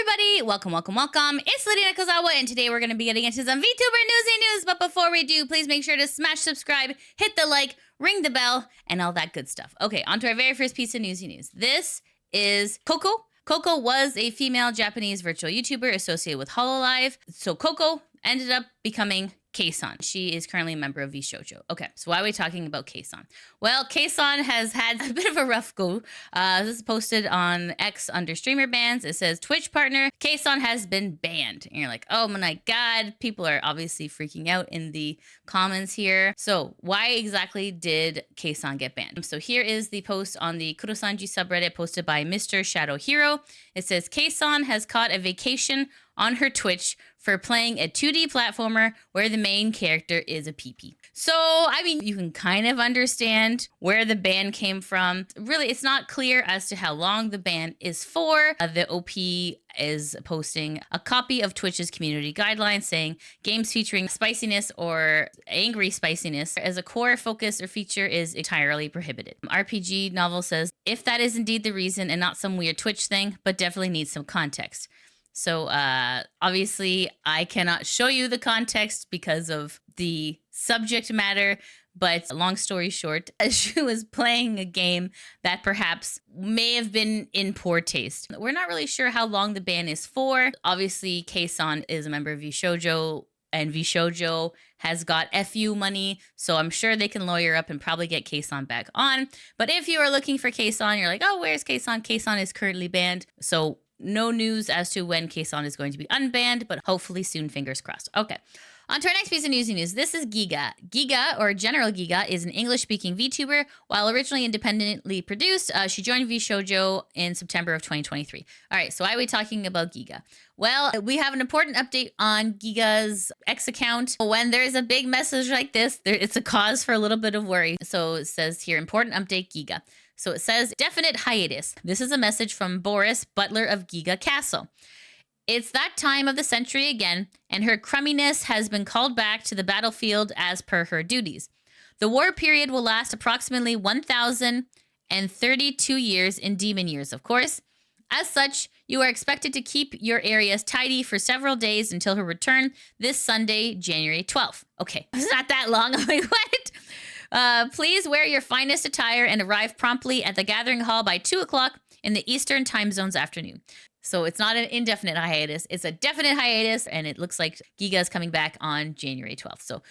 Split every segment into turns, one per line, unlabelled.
everybody, welcome. It's Lydia Kozawa, and today we're going to be getting into some VTuber Newsy news. But before we do, please make sure to smash subscribe, hit the like, ring the bell, and all that good stuff. Okay, on to our very first piece of Newsy news. This is Coco. Coco was a female Japanese virtual YouTuber associated with HOLOLIVE. So Coco ended up becoming Kson. She is currently a member of VSHOJO. Okay, so why are we talking about Kson? Well, Kson has had a bit of a rough go. This is posted on X under streamer bans. It says Twitch partner Kson has been banned. And you're like, oh my god, people are obviously freaking out in the comments here. So why exactly did Kson get banned? So here is the post on the Kurosanji subreddit posted by Mr. Shadow Hero. It says Kson has caught a vacation on her Twitch for playing a 2D platformer where the main character is a PP. So, I mean, you can kind of understand where the ban came from. Really, it's not clear as to how long the ban is for. The OP is posting a copy of Twitch's community guidelines saying games featuring spiciness or angry spiciness as a core focus or feature is entirely prohibited. RPG Novel says, if that is indeed the reason and not some weird Twitch thing, but definitely needs some context. So obviously I cannot show you the context because of the subject matter, but long story short, she was playing a game that perhaps may have been in poor taste. We're not really sure how long the ban is for. Obviously, Kson is a member of VSHOJO, and VSHOJO has got FU money, so I'm sure they can lawyer up and probably get Kson back on. But if you are looking for Kson, you're like, oh, where's Kson? Kson is currently banned. So no news as to when Kson is going to be unbanned, but hopefully soon, fingers crossed. Okay, on to our next piece of Newsy news. This is Geega. Geega, or General Geega, is an English-speaking VTuber. While originally independently produced, she joined VSHOJO in September of 2023. All right, so why are we talking about Geega? Well, we have an important update on Geega's X account. When there's a big message like this, it's a cause for a little bit of worry. So it says here, important update Geega. So it says, definite hiatus. This is a message from Boris, butler of Geega Castle. It's that time of the century again, and her crumminess has been called back to the battlefield as per her duties. The war period will last approximately 1,032 years in demon years, of course. As such, you are expected to keep your areas tidy for several days until her return this Sunday, January 12th. Okay, it's not that long. I'm like, what? Please wear your finest attire and arrive promptly at the gathering hall by 2 o'clock in the Eastern time zones afternoon. So it's not an indefinite hiatus. It's a definite hiatus, and it looks like Geega is coming back on January 12th. So,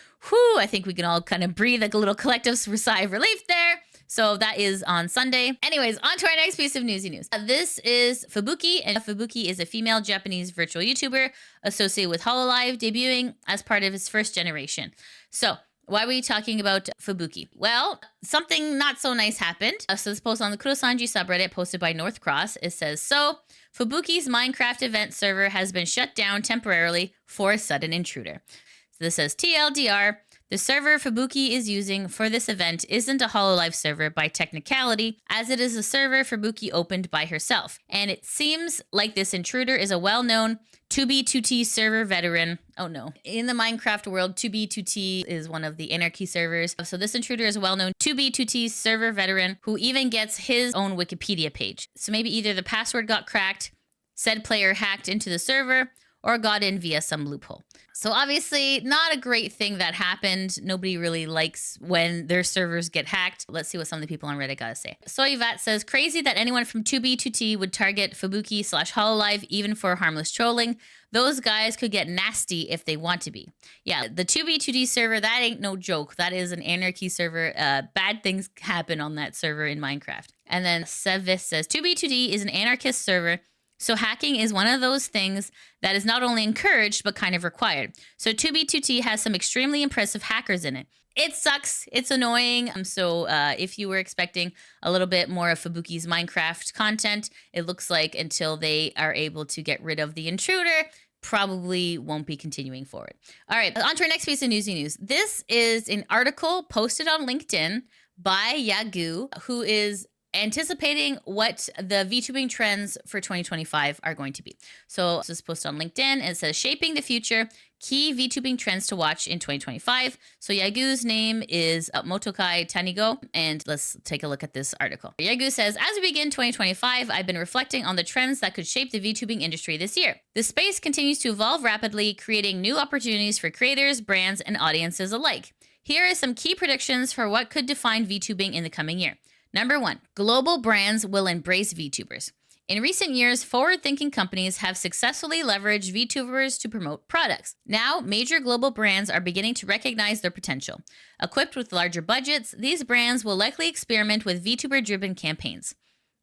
I think we can all kind of breathe like a little collective sigh of relief there. So that is on Sunday. Anyways, on to our next piece of Newsy news. This is FUBUKI, and FUBUKI is a female Japanese virtual YouTuber associated with HOLOLIVE, debuting as part of its first generation. So, why were we talking about FUBUKI? Well, something not so nice happened. So this post on the Kurosanji subreddit posted by North Cross. It says, so FUBUKI's Minecraft event server has been shut down temporarily for a sudden intruder. So this says, TLDR, the server FUBUKI is using for this event isn't a HOLOLIVE server by technicality, as it is a server FUBUKI opened by herself. And it seems like this intruder is a well-known 2B2T server veteran. Oh no. In the Minecraft world, 2B2T is one of the anarchy servers. So this intruder is a well-known 2B2T server veteran who even gets his own Wikipedia page. So maybe either the password got cracked, said player hacked into the server, or got in via some loophole. So obviously not a great thing that happened. Nobody really likes when their servers get hacked. Let's see what some of the people on Reddit gotta say. Soyvat says, crazy that anyone from 2B2T would target FUBUKI/HOLOLIVE even for harmless trolling. Those guys could get nasty if they want to be. Yeah, the 2B2T server, that ain't no joke. That is an anarchy server. Bad things happen on that server in Minecraft. And then Sevis says, 2B2T is an anarchist server, so hacking is one of those things that is not only encouraged, but kind of required. So 2B2T has some extremely impressive hackers in it. It sucks. It's annoying. So if you were expecting a little bit more of FUBUKI's Minecraft content, it looks like until they are able to get rid of the intruder, probably won't be continuing forward. All right, on to our next piece of Newsy news. This is an article posted on LinkedIn by Yagoo, who is anticipating what the VTubing trends for 2025 are going to be. So this is posted on LinkedIn, and it says shaping the future, key VTubing trends to watch in 2025. So Yagoo's name is Motokai Tanigo, and let's take a look at this article. Yagoo says, as we begin 2025, I've been reflecting on the trends that could shape the VTubing industry this year. The space continues to evolve rapidly, creating new opportunities for creators, brands, and audiences alike. Here are some key predictions for what could define VTubing in the coming year. Number 1, global brands will embrace VTubers. In recent years, forward-thinking companies have successfully leveraged VTubers to promote products. Now, major global brands are beginning to recognize their potential. Equipped with larger budgets, these brands will likely experiment with VTuber-driven campaigns.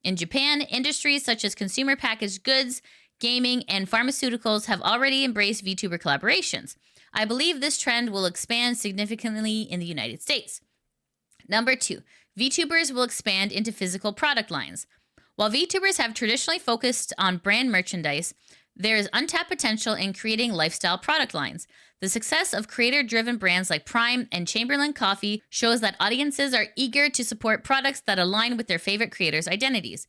In Japan, industries such as consumer packaged goods, gaming, and pharmaceuticals have already embraced VTuber collaborations. I believe this trend will expand significantly in the United States. Number 2, VTubers will expand into physical product lines. While VTubers have traditionally focused on brand merchandise, there is untapped potential in creating lifestyle product lines. The success of creator-driven brands like Prime and Chamberlain Coffee shows that audiences are eager to support products that align with their favorite creators' identities.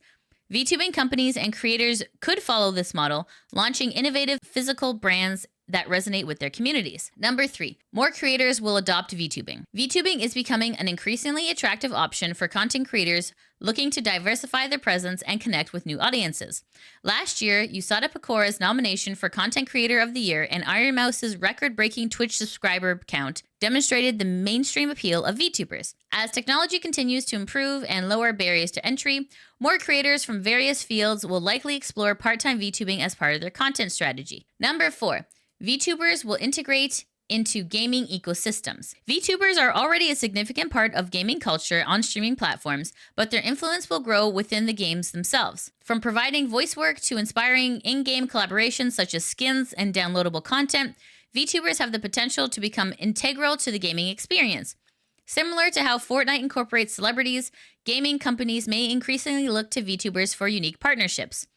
VTubing companies and creators could follow this model, launching innovative physical brands that resonate with their communities. Number 3, more creators will adopt VTubing. VTubing is becoming an increasingly attractive option for content creators looking to diversify their presence and connect with new audiences. Last year, USADA Pecora's nomination for Content Creator of the Year and Iron Mouse's record-breaking Twitch subscriber count demonstrated the mainstream appeal of VTubers. As technology continues to improve and lower barriers to entry, more creators from various fields will likely explore part-time VTubing as part of their content strategy. Number 4, VTubers will integrate into gaming ecosystems. VTubers are already a significant part of gaming culture on streaming platforms, but their influence will grow within the games themselves. From providing voice work to inspiring in-game collaborations such as skins and downloadable content, VTubers have the potential to become integral to the gaming experience. Similar to how Fortnite incorporates celebrities, gaming companies may increasingly look to VTubers for unique partnerships.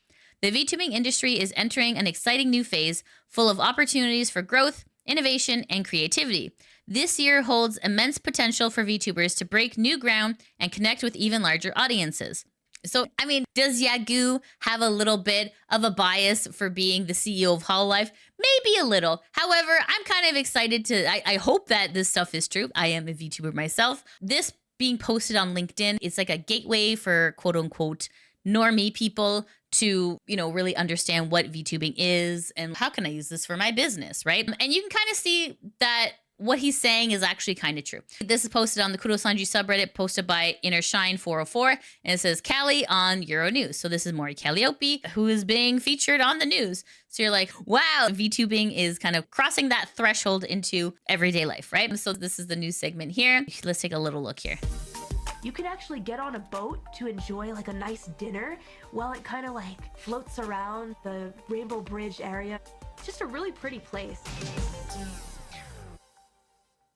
The VTubing industry is entering an exciting new phase, full of opportunities for growth, innovation, and creativity. This year holds immense potential for VTubers to break new ground and connect with even larger audiences. So, I mean, does Yagoo have a little bit of a bias for being the CEO of HOLOLIVE? Maybe a little. However, I'm kind of excited I hope that this stuff is true. I am a VTuber myself. This being posted on LinkedIn, it's like a gateway for quote unquote normie people to, really understand what VTubing is and how can I use this for my business, right? And you can kind of see that what he's saying is actually kind of true. This is posted on the Kurosanji subreddit, posted by InnerShine404, and it says Calli on Euronews. So this is Mori Calliope, who is being featured on the news. So you're like, wow, VTubing is kind of crossing that threshold into everyday life, right? So this is the news segment here. Let's take a little look here.
You can actually get on a boat to enjoy like a nice dinner while it kind of like floats around the Rainbow Bridge area. Just a really pretty place.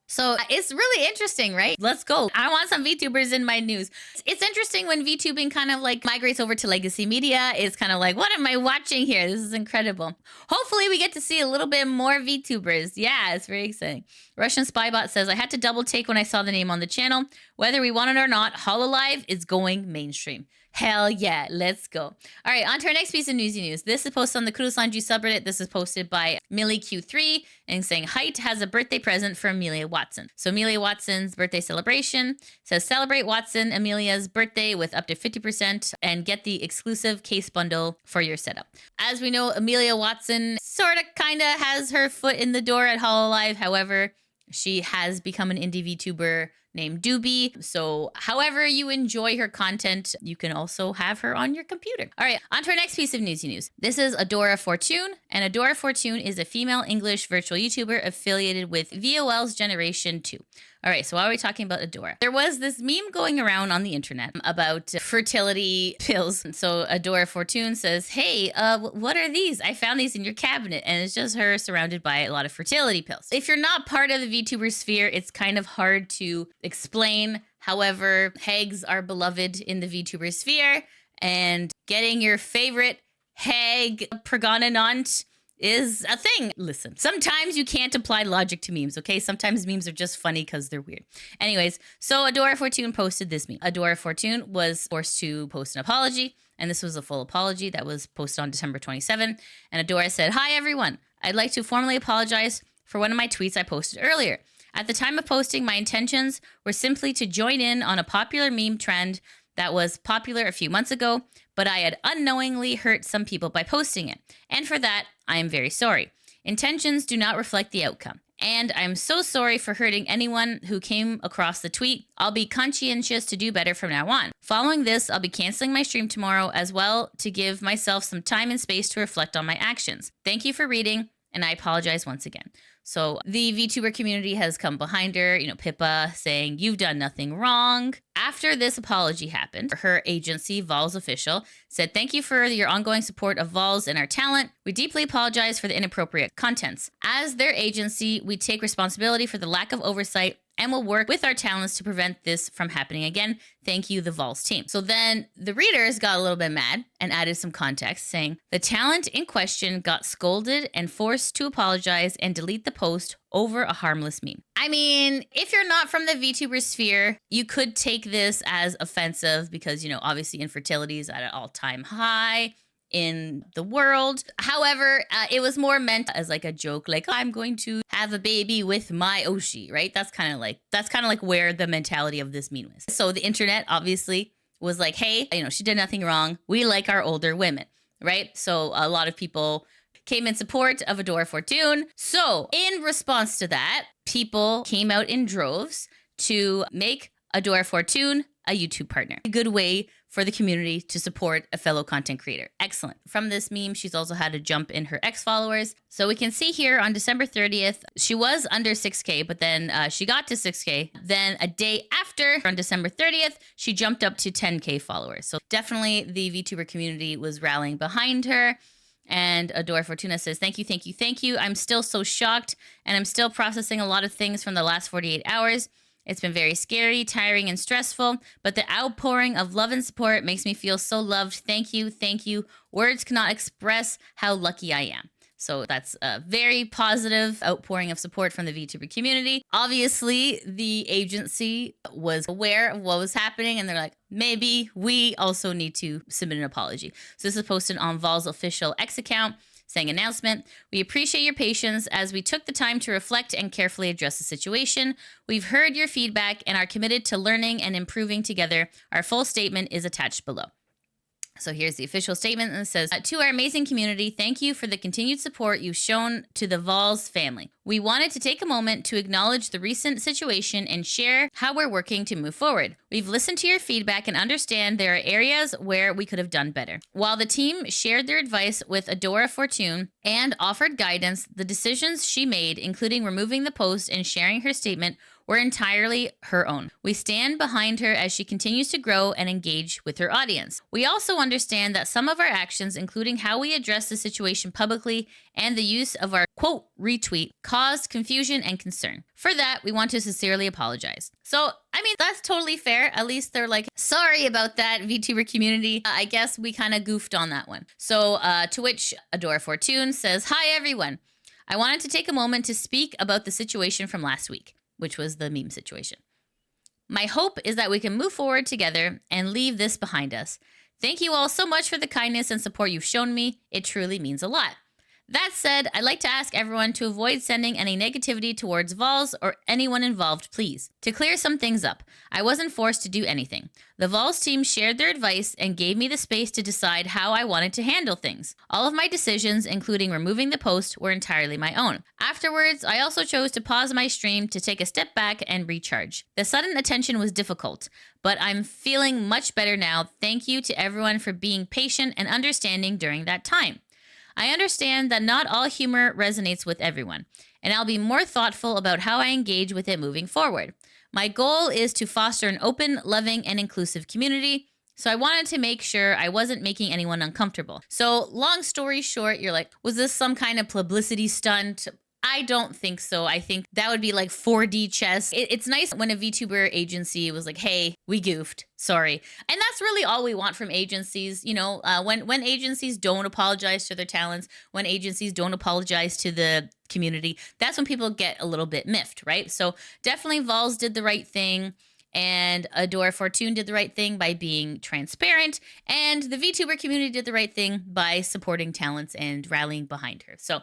So it's really interesting, right? Let's go. I want some VTubers in my news. It's interesting when VTubing kind of like migrates over to legacy media. It's kind of like, what am I watching here? This is incredible. Hopefully we get to see a little bit more VTubers. Yeah, it's very exciting. Russian Spybot says, I had to double take when I saw the name on the channel. Whether we want it or not, HOLOLIVE is going mainstream. Hell yeah, let's go. All right, on to our next piece of Newsy news. This is posted on the Kurosanji subreddit. This is posted by MillyQ3 and saying, Height has a birthday present for Amelia Watson. So Amelia Watson's birthday celebration says, celebrate Watson Amelia's birthday with up to 50% and get the exclusive case bundle for your setup. As we know, Amelia Watson sort of kind of has her foot in the door at HOLOLIVE. However, she has become an indie VTuber named Doobie. So however you enjoy her content, you can also have her on your computer. All right, on to our next piece of Newsy news. This is Adora Fortuna, and Adora Fortuna is a female English virtual YouTuber affiliated with VOLs Generation 2. All right, so why are we talking about Adora? There was this meme going around on the internet about fertility pills. So Adora Fortuna says, hey, what are these? I found these in your cabinet. And it's just her surrounded by a lot of fertility pills. If you're not part of the VTuber sphere, it's kind of hard to explain. However, hags are beloved in the VTuber sphere. And getting your favorite hag pregnant is a thing. Listen, sometimes you can't apply logic to memes, okay? Sometimes memes are just funny because they're weird. Anyways, so Adora Fortuna posted this meme. Adora Fortuna was forced to post an apology, and this was a full apology that was posted on December 27. And Adora said, "Hi everyone, I'd like to formally apologize for one of my tweets I posted earlier. At the time of posting, my intentions were simply to join in on a popular meme trend that was popular a few months ago, but I had unknowingly hurt some people by posting it. And for that, I am very sorry. Intentions do not reflect the outcome. And I'm so sorry for hurting anyone who came across the tweet. I'll be conscientious to do better from now on. Following this, I'll be canceling my stream tomorrow as well to give myself some time and space to reflect on my actions. Thank you for reading, and I apologize once again." So the VTuber community has come behind her, Pippa saying, "You've done nothing wrong." After this apology happened, her agency, VOLs Official, said, "Thank you for your ongoing support of VOLs and our talent. We deeply apologize for the inappropriate contents. As their agency, we take responsibility for the lack of oversight and will work with our talents to prevent this from happening again. Thank you, the VOLs team." So then the readers got a little bit mad and added some context saying, "The talent in question got scolded and forced to apologize and delete the post over a harmless meme." I mean, if you're not from the VTuber sphere, you could take this as offensive because, obviously infertility is at an all-time high in the world. However, it was more meant as like a joke, like, "I'm going to have a baby with my Oshi," right? That's kind of like where the mentality of this meme was. So the internet obviously was like, "Hey, she did nothing wrong. We like our older women," right? So a lot of people came in support of Adora Fortuna. So in response to that, people came out in droves to make Adora Fortuna a YouTube partner. A good way for the community to support a fellow content creator. Excellent. From this meme, she's also had a jump in her X followers. So we can see here on December 30th, she was under 6K, but then she got to 6K. Then a day after, on December 30th, she jumped up to 10K followers. So definitely the VTuber community was rallying behind her. And Adora Fortuna says, "Thank you, thank you, thank you. I'm still so shocked, and I'm still processing a lot of things from the last 48 hours. It's been very scary, tiring, and stressful, but the outpouring of love and support makes me feel so loved. Thank you, thank you. Words cannot express how lucky I am." So that's a very positive outpouring of support from the VTuber community. Obviously, the agency was aware of what was happening, and they're like, maybe we also need to submit an apology. So this is posted on VOL's official X account, saying, "Announcement, we appreciate your patience as we took the time to reflect and carefully address the situation. We've heard your feedback and are committed to learning and improving together. Our full statement is attached below." So here's the official statement, and it says, "To our amazing community, thank you for the continued support you've shown to the VOLs family. We wanted to take a moment to acknowledge the recent situation and share how we're working to move forward. We've listened to your feedback and understand there are areas where we could have done better. While the team shared their advice with Adora Fortuna and offered guidance, the decisions she made, including removing the post and sharing her statement, were entirely her own. We stand behind her as she continues to grow and engage with her audience. We also understand that some of our actions, including how we address the situation publicly and the use of our quote retweet, caused confusion and concern. For that, we want to sincerely apologize." So, I mean, that's totally fair. At least they're like, "Sorry about that, VTuber community. I guess we kind of goofed on that one." So, to which Adora Fortuna says, "Hi, everyone. I wanted to take a moment to speak about the situation from last week," which was the meme situation. "My hope is that we can move forward together and leave this behind us. Thank you all so much for the kindness and support you've shown me. It truly means a lot. That said, I'd like to ask everyone to avoid sending any negativity towards VOLs or anyone involved, please. To clear some things up, I wasn't forced to do anything. The VOLs team shared their advice and gave me the space to decide how I wanted to handle things. All of my decisions, including removing the post, were entirely my own. Afterwards, I also chose to pause my stream to take a step back and recharge. The sudden attention was difficult, but I'm feeling much better now. Thank you to everyone for being patient and understanding during that time. I understand that not all humor resonates with everyone, and I'll be more thoughtful about how I engage with it moving forward. My goal is to foster an open, loving, and inclusive community, so I wanted to make sure I wasn't making anyone uncomfortable." So long story short, you're like, was this some kind of publicity stunt? I don't think so. I think that would be like 4D chess. It's nice when a VTuber agency was like, hey, we goofed. Sorry. And that's really all we want from agencies. You know, when agencies don't apologize to their talents, when agencies don't apologize to the community, that's when people get a little bit miffed, right? So definitely VOLs did the right thing. And Adora Fortuna did the right thing by being transparent. And the VTuber community did the right thing by supporting talents and rallying behind her. So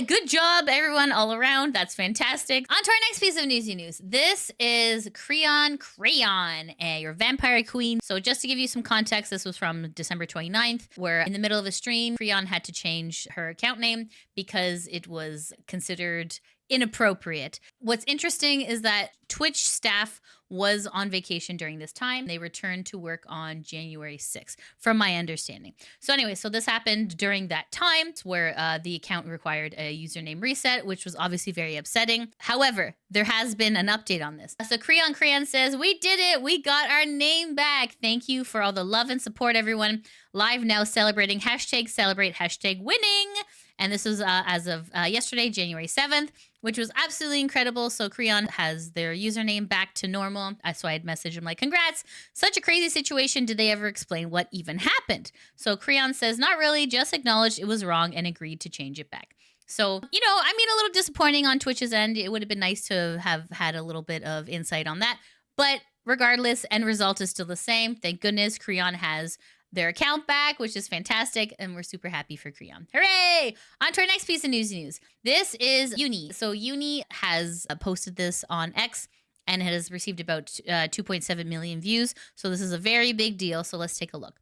good job, everyone, all around. That's fantastic. On to our next piece of newsy news. This is CREON CRAYON, your vampire queen. So just to give you some context, this was from December 29th, where in the middle of a stream, CREON had to change her account name because it was considered inappropriate. What's interesting is that Twitch staff was on vacation during this time. They returned to work on January 6th, from my understanding. So anyway, so this happened during that time where the account required a username reset, which was obviously very upsetting. However, there has been an update on this. So CREON CRAYON says, we did it. We got our name back. Thank you for all the love and support, everyone. Live now celebrating #celebrate #winning. And this was as of yesterday, January 7th, which was absolutely incredible. So CREON has their username back to normal. So I had messaged him like, congrats, such a crazy situation. Did they ever explain what even happened? So CREON says, not really, just acknowledged it was wrong and agreed to change it back. So, you know, I mean, a little disappointing on Twitch's end. It would have been nice to have had a little bit of insight on that. But regardless, end result is still the same. Thank goodness CREON has their account back, which is fantastic, and we're super happy for CREON. Hooray! On to our next piece of news. This is Uni. So Uni has posted this on X and has received about 2.7 million views. So this is a very big deal. So let's take a look.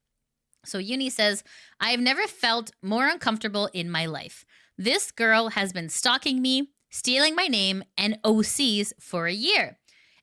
So Uni says, I have never felt more uncomfortable in my life. This girl has been stalking me, stealing my name and OCs for a year.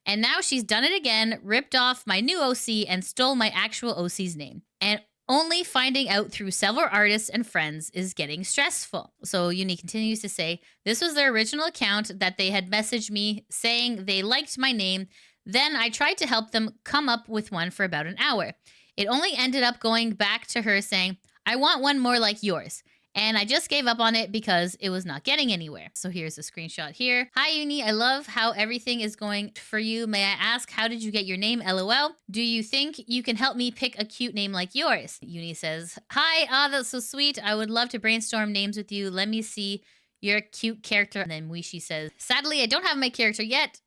And now she's done it again, ripped off my new OC and stole my actual OC's name. And only finding out through several artists and friends is getting stressful. So Uni continues to say, this was their original account that they had messaged me saying they liked my name. Then I tried to help them come up with one for about an hour. It only ended up going back to her saying, I want one more like yours. And I just gave up on it because it was not getting anywhere. So here's a screenshot here. Hi, Uni. I love how everything is going for you. May I ask, how did you get your name? LOL. Do you think you can help me pick a cute name like yours? Uni says, hi. That's so sweet. I would love to brainstorm names with you. Let me see your cute character. And then Wishi says, sadly, I don't have my character yet.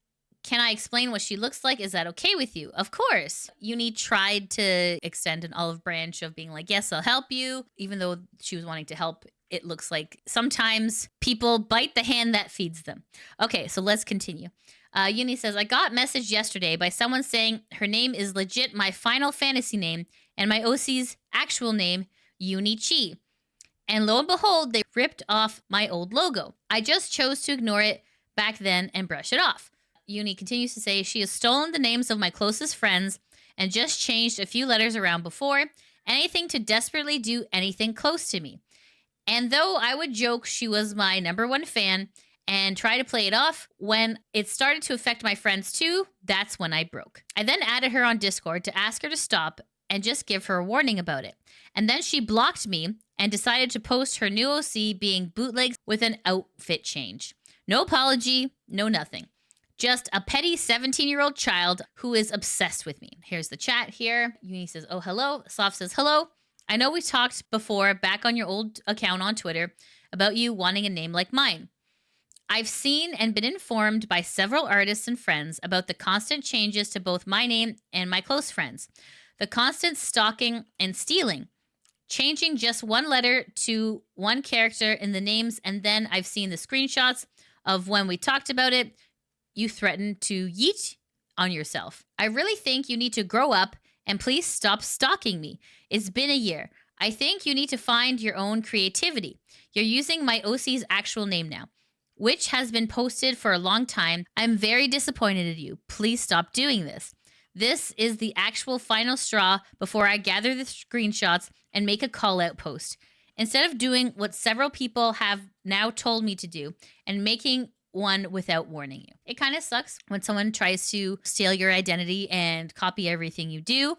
Can I explain what she looks like? Is that okay with you? Of course. Uni tried to extend an olive branch of being like, yes, I'll help you. Even though she was wanting to help, it looks like sometimes people bite the hand that feeds them. Okay, so let's continue. Uni says, I got messaged yesterday by someone saying her name is legit my Final Fantasy name and my OC's actual name, Uni Chi. And lo and behold, they ripped off my old logo. I just chose to ignore it back then and brush it off. Uni continues to say, she has stolen the names of my closest friends and just changed a few letters around before. Anything to desperately do anything close to me. And though I would joke she was my #1 fan and try to play it off, when it started to affect my friends too, that's when I broke. I then added her on Discord to ask her to stop and just give her a warning about it. And then she blocked me and decided to post her new OC being bootlegged with an outfit change. No apology, no nothing. Just a petty 17-year-old child who is obsessed with me. Here's the chat here. Uni says, oh, hello. Soft says, hello. I know we talked before back on your old account on Twitter about you wanting a name like mine. I've seen and been informed by several artists and friends about the constant changes to both my name and my close friends. The constant stalking and stealing. Changing just one letter to one character in the names, and then I've seen the screenshots of when we talked about it. You threatened to yeet on yourself. I really think you need to grow up and please stop stalking me. It's been a year. I think you need to find your own creativity. You're using my OC's actual name now, which has been posted for a long time. I'm very disappointed in you. Please stop doing this. This is the actual final straw before I gather the screenshots and make a call out post. Instead of doing what several people have now told me to do and making one without warning you. It kind of sucks when someone tries to steal your identity and copy everything you do.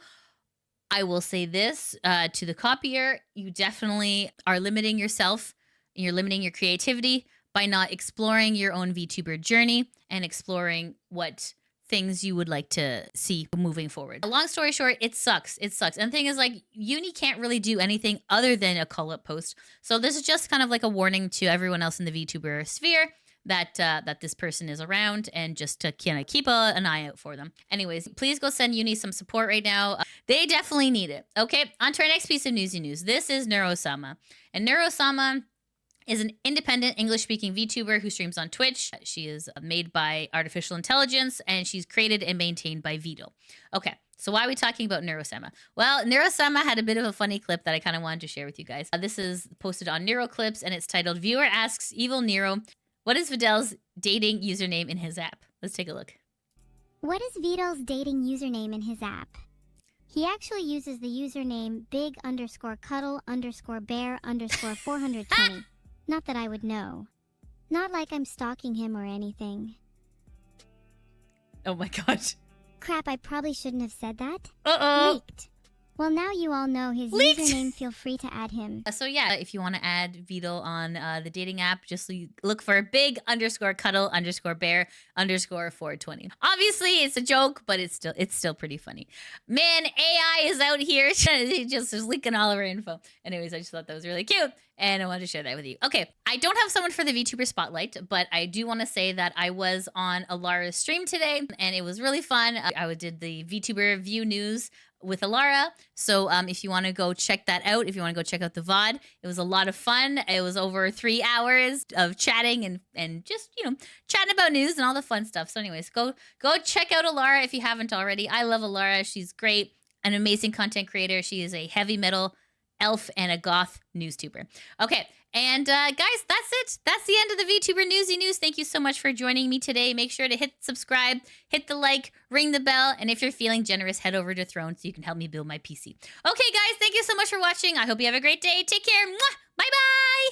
I will say this to the copier, you definitely are limiting yourself, you're limiting your creativity by not exploring your own VTuber journey and exploring what things you would like to see moving forward. Long story short, it sucks. It sucks. And the thing is, like, uni can't really do anything other than a call-up post. So this is just kind of like a warning to everyone else in the VTuber sphere that this person is around, and just to kind of keep an eye out for them. Anyways, please go send uni some support right now. They definitely need it. Okay, on to our next piece of Newsy news. This is NEURO-sama. And NEURO-sama is an independent English-speaking VTuber who streams on Twitch. She is made by artificial intelligence, and she's created and maintained by Vito. Okay, so why are we talking about NEURO-sama? Well, NEURO-sama had a bit of a funny clip that I kind of wanted to share with you guys. This is posted on Neuro Clips, and it's titled, "Viewer Asks Evil Nero, what is Vidal's dating username in his app?" Let's take a look.
What is Vidal's dating username in his app? He actually uses the username big_cuddle_bear_420. Not that I would know. Not like I'm stalking him or anything.
Oh my gosh.
Crap, I probably shouldn't have said that.
Uh-oh.
Leaked. Well, now you all know his
Leaked.
username. Feel free to add him.
So yeah, if you want to add Vito on the dating app, just look for big_cuddle_bear_420. Obviously, it's a joke, but it's still pretty funny. Man, AI is out here. It just is leaking all of our info. Anyways, I just thought that was really cute, and I wanted to share that with you. Okay, I don't have someone for the VTuber Spotlight, but I do want to say that I was on Alara's stream today, and it was really fun. I did the VTuber View News with Alara. So if you want to go check that out, if you want to go check out the VOD, it was a lot of fun. It was over 3 hours of chatting and just, chatting about news and all the fun stuff. So anyways, go check out Alara if you haven't already. I love Alara. She's great, an amazing content creator. She is a heavy metal elf and a goth newstuber. Okay, and guys, that's it. That's the end of the VTuber Newsy News. Thank you so much for joining me today. Make sure to hit subscribe, hit the like, ring the bell, and if you're feeling generous, head over to Throne so you can help me build my PC. Okay, guys, thank you so much for watching. I hope you have a great day. Take care. Mwah! Bye-bye.